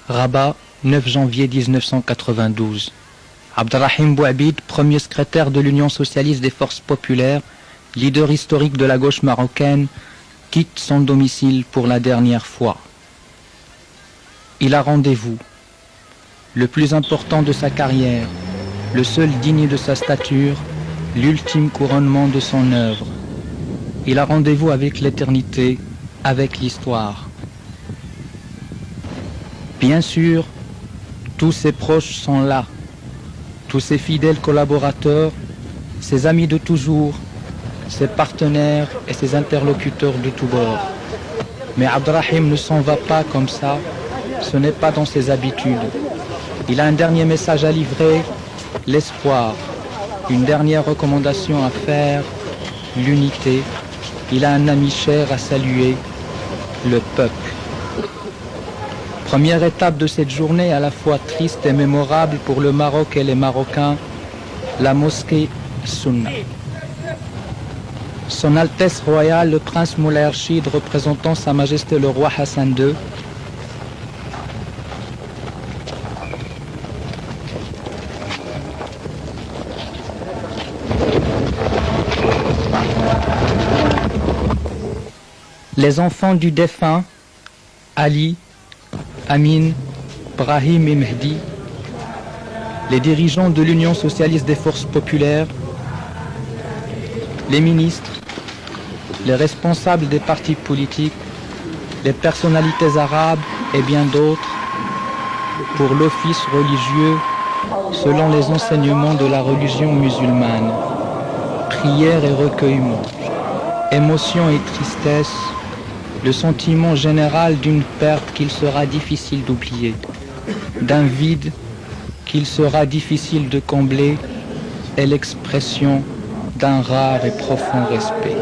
Rabat, 9 janvier 1992. Abdelrahim Bouabid, premier secrétaire de l'Union socialiste des forces populaires, leader historique de la gauche marocaine, quitte son domicile pour la dernière fois. Il a rendez-vous, le plus important de sa carrière, le seul digne de sa stature, l'ultime couronnement de son œuvre. Il a rendez-vous avec l'éternité, avec l'histoire. Bien sûr, tous ses proches sont là, tous ses fidèles collaborateurs, ses amis de toujours, ses partenaires et ses interlocuteurs de tous bords. Mais Abdelrahim ne s'en va pas comme ça, ce n'est pas dans ses habitudes. Il a un dernier message à livrer, l'espoir, une dernière recommandation à faire, l'unité. Il a un ami cher à saluer, le peuple. Première étape de cette journée à la fois triste et mémorable pour le Maroc et les Marocains, la mosquée Sunna. Son Altesse royale, le prince Moulay Rachid, représentant Sa Majesté le roi Hassan II, les enfants du défunt, Ali, Amin, Brahim et Mehdi, les dirigeants de l'Union socialiste des forces populaires, les ministres, les responsables des partis politiques, les personnalités arabes et bien d'autres, pour l'office religieux selon les enseignements de la religion musulmane. Prière et recueillement, émotion et tristesse, le sentiment général d'une perte qu'il sera difficile d'oublier, d'un vide qu'il sera difficile de combler et l'expression d'un rare et profond respect.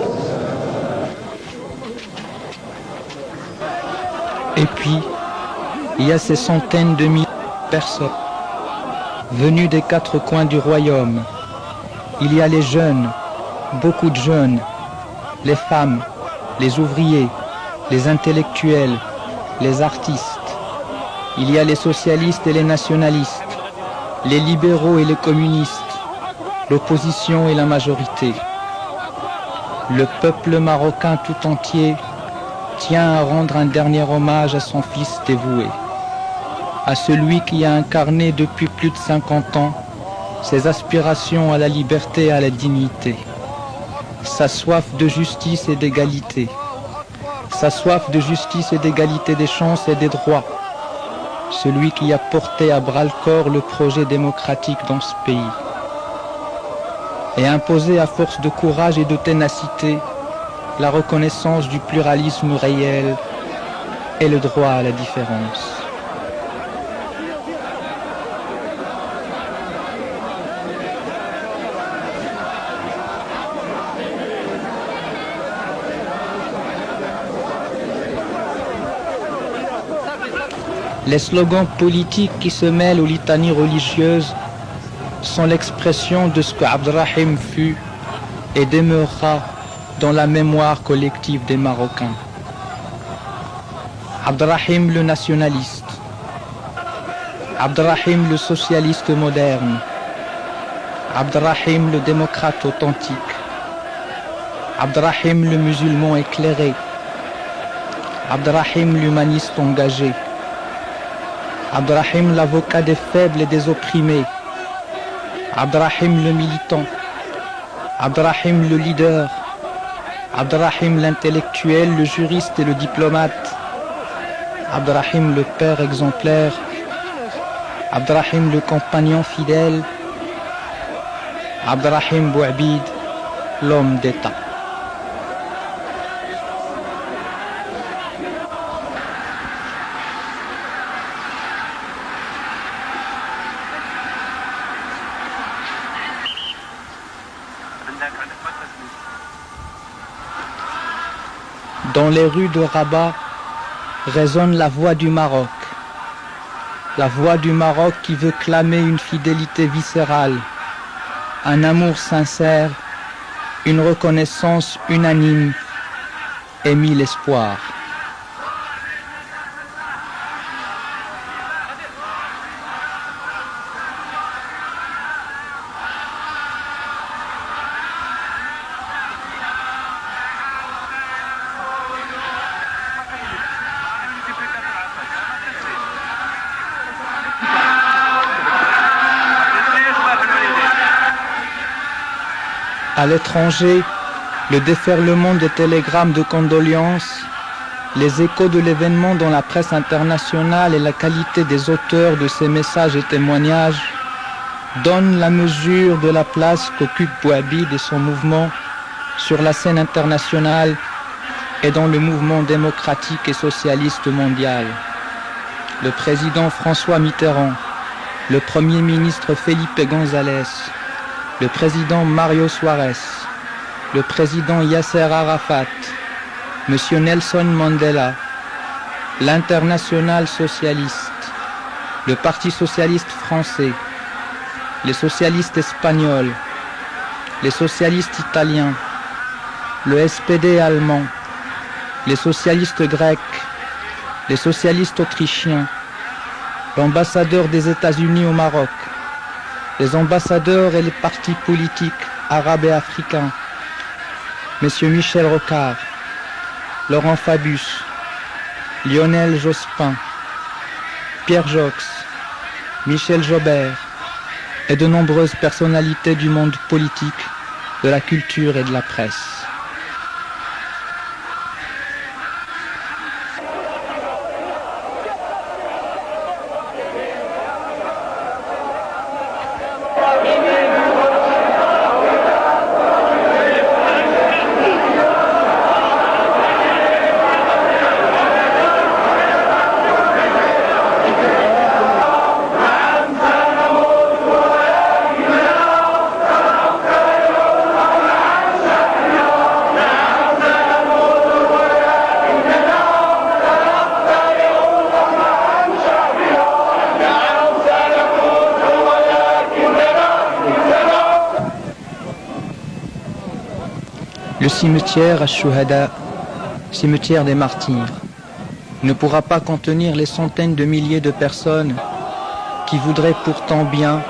Et puis, il y a ces centaines de milliers de personnes venues des quatre coins du royaume. Il y a les jeunes, beaucoup de jeunes, les femmes, les ouvriers, les intellectuels, les artistes. Il y a les socialistes et les nationalistes, les libéraux et les communistes, l'opposition et la majorité. Le peuple marocain tout entier tient à rendre un dernier hommage à son fils dévoué, à celui qui a incarné depuis plus de 50 ans ses aspirations à la liberté et à la dignité, sa soif de justice et d'égalité, sa soif de justice et d'égalité des chances et des droits, celui qui a porté à bras-le-corps le projet démocratique dans ce pays et imposé à force de courage et de ténacité la reconnaissance du pluralisme réel et le droit à la différence. Les slogans politiques qui se mêlent aux litanies religieuses sont l'expression de ce que Abdelrahim fut et demeurera dans la mémoire collective des Marocains. Abdelrahim le nationaliste, Abdelrahim le socialiste moderne, Abdelrahim le démocrate authentique, Abdelrahim le musulman éclairé, Abdelrahim l'humaniste engagé, Abdelrahim l'avocat des faibles et des opprimés, Abdelrahim le militant, Abdelrahim le leader, Abdelrahim l'intellectuel, le juriste et le diplomate, Abdelrahim le père exemplaire, Abdelrahim le compagnon fidèle, Abdelrahim Bouabid, l'homme d'État. Dans les rues de Rabat résonne la voix du Maroc. La voix du Maroc qui veut clamer une fidélité viscérale, un amour sincère, une reconnaissance unanime et mille espoirs. À l'étranger, le déferlement des télégrammes de condoléances, les échos de l'événement dans la presse internationale et la qualité des auteurs de ces messages et témoignages donnent la mesure de la place qu'occupe Bouabid et son mouvement sur la scène internationale et dans le mouvement démocratique et socialiste mondial. Le président François Mitterrand, le premier ministre Felipe González, le président Mario Suárez, le président Yasser Arafat, M. Nelson Mandela, l'Internationale socialiste, le Parti socialiste français, les socialistes espagnols, les socialistes italiens, le SPD allemand, les socialistes grecs, les socialistes autrichiens, l'ambassadeur des États-Unis au Maroc, les ambassadeurs et les partis politiques arabes et africains, M. Michel Rocard, Laurent Fabius, Lionel Jospin, Pierre Jox, Michel Jobert et de nombreuses personnalités du monde politique, de la culture et de la presse. Le cimetière Ash-Shuhada, cimetière des martyrs, ne pourra pas contenir les centaines de milliers de personnes qui voudraient pourtant bien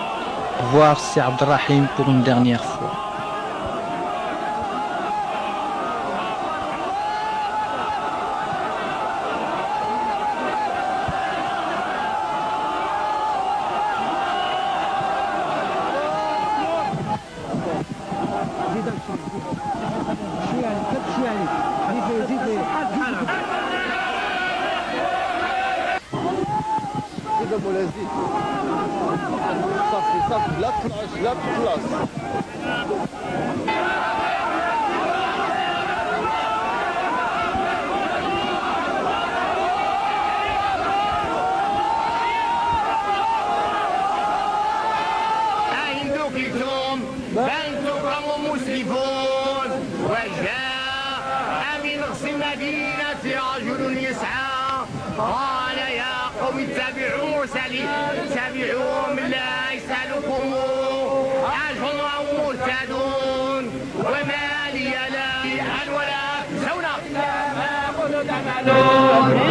voir Sir Abdelrahim pour une dernière fois.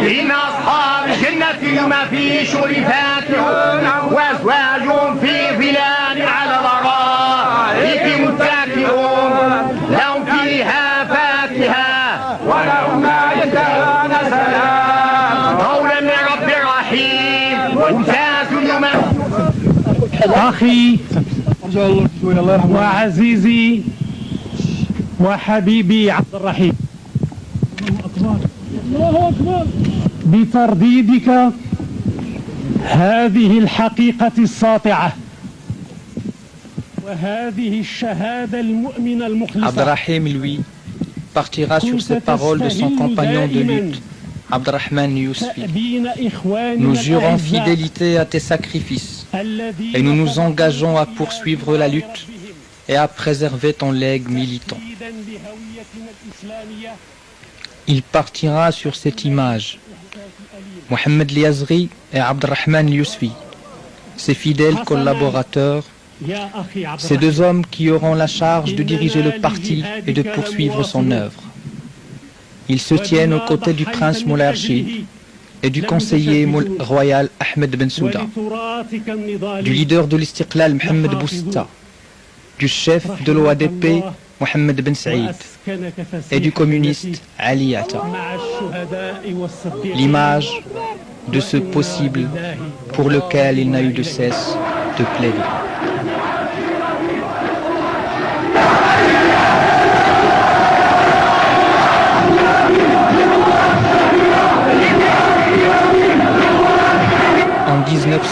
إن أصحاب الجنة ما في شرب فاكهون وأزواج في ظلال على الأرائك متكئون لهم فيها فاكهة ولهم ما يدعون سلام قولا من رب رحيم ممتاز اليوم. أخي وعزيزي وحبيبي عبد الرحيم، بترديدك هذه الحقيقة الساطعة وهذه الشهادة المؤمنة المخلصة. Abdelrahim, lui, partira sur ces paroles de son compagnon de lutte, Abdelrahman Yousfi. Nous jurons fidélité à tes sacrifices et nous nous engageons à poursuivre la lutte et à préserver ton legs militant. Il partira sur cette image. Mohamed Liazri et Abdelrahman Yousfi, ses fidèles collaborateurs, ces deux hommes qui auront la charge de diriger le parti et de poursuivre son œuvre. Ils se tiennent aux côtés du prince Moulay Rachid et du conseiller royal Ahmed Ben Souda, du leader de l'Istiqlal Mohamed Bousta, du chef de l'OADP Mohamed Ben Saïd et du communiste Ali Atta. L'image de ce possible pour lequel il n'a eu de cesse de plaider.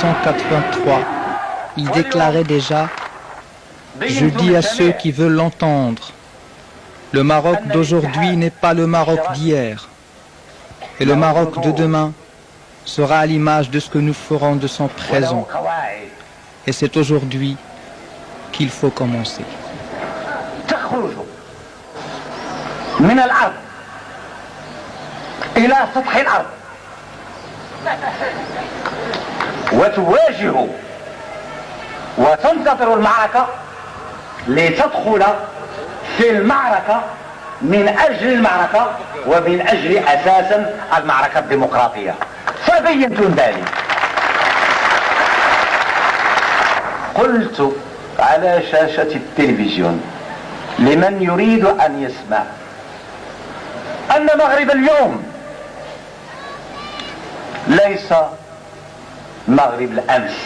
1983, il déclarait déjà « Je dis à ceux qui veulent l'entendre, le Maroc d'aujourd'hui n'est pas le Maroc d'hier, et le Maroc de demain sera à l'image de ce que nous ferons de son présent. Et c'est aujourd'hui qu'il faut commencer. » من الأرض إلى سطح الأرض وتواجه وتنتظر المعركة لتدخل في المعركة من أجل المعركة ومن أجل أساسا المعركة الديمقراطية. فبينت ذلك. قلت على شاشة التلفزيون لمن يريد أن يسمع أن مغرب اليوم ليس مغرب الأمس،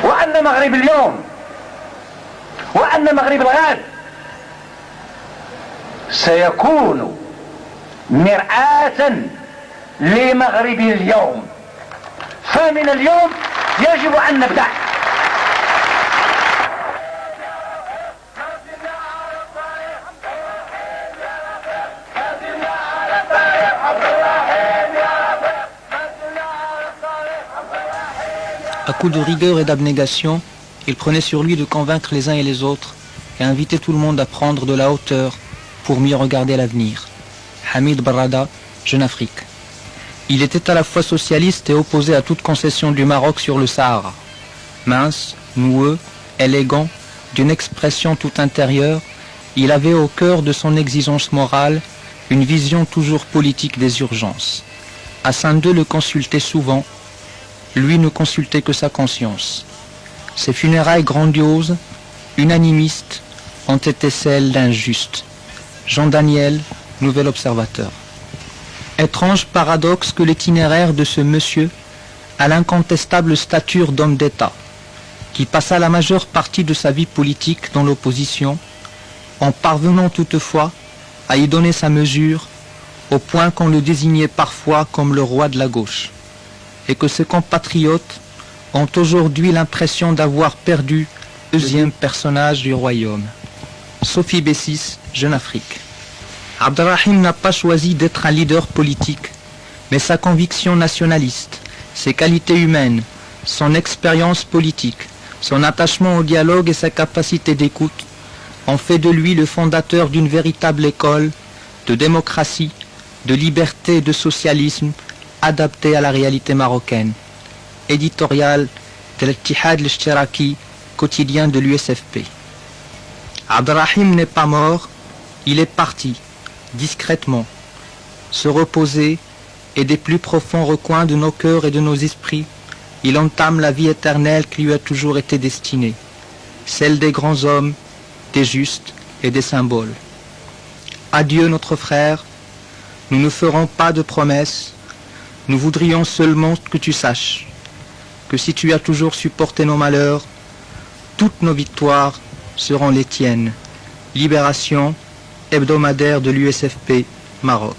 وأن مغرب اليوم وأن مغرب الغد سيكون مرآة لمغرب اليوم. فمن اليوم يجب أن نبدأ. À coup de rigueur et d'abnégation, il prenait sur lui de convaincre les uns et les autres et invitait tout le monde à prendre de la hauteur pour mieux regarder l'avenir. Hamid Barrada, Jeune Afrique. Il était à la fois socialiste et opposé à toute concession du Maroc sur le Sahara. Mince, noueux, élégant, d'une expression tout intérieure, il avait au cœur de son exigence morale une vision toujours politique des urgences. Hassan II le consultait souvent. Lui ne consultait que sa conscience. Ses funérailles grandioses, unanimistes, ont été celles d'un juste. Jean Daniel, Nouvel Observateur. Étrange paradoxe que l'itinéraire de ce monsieur a l'incontestable stature d'homme d'État, qui passa la majeure partie de sa vie politique dans l'opposition, en parvenant toutefois à y donner sa mesure, au point qu'on le désignait parfois comme le roi de la gauche, et que ses compatriotes ont aujourd'hui l'impression d'avoir perdu le deuxième personnage du royaume. Sophie Bessis, Jeune Afrique. Abderrahim n'a pas choisi d'être un leader politique, mais sa conviction nationaliste, ses qualités humaines, son expérience politique, son attachement au dialogue et sa capacité d'écoute ont fait de lui le fondateur d'une véritable école de démocratie, de liberté et de socialisme adaptée à la réalité marocaine. Éditorial de l'Ittihad al-Ishtiraki, quotidien de l'USFP. Abderrahim n'est pas mort, il est parti, discrètement, se reposer, et des plus profonds recoins de nos cœurs et de nos esprits, il entame la vie éternelle qui lui a toujours été destinée, celle des grands hommes, des justes et des symboles. Adieu notre frère, nous ne ferons pas de promesses, nous voudrions seulement que tu saches que si tu as toujours supporté nos malheurs, toutes nos victoires seront les tiennes. Libération hebdomadaire de l'USFP, Maroc.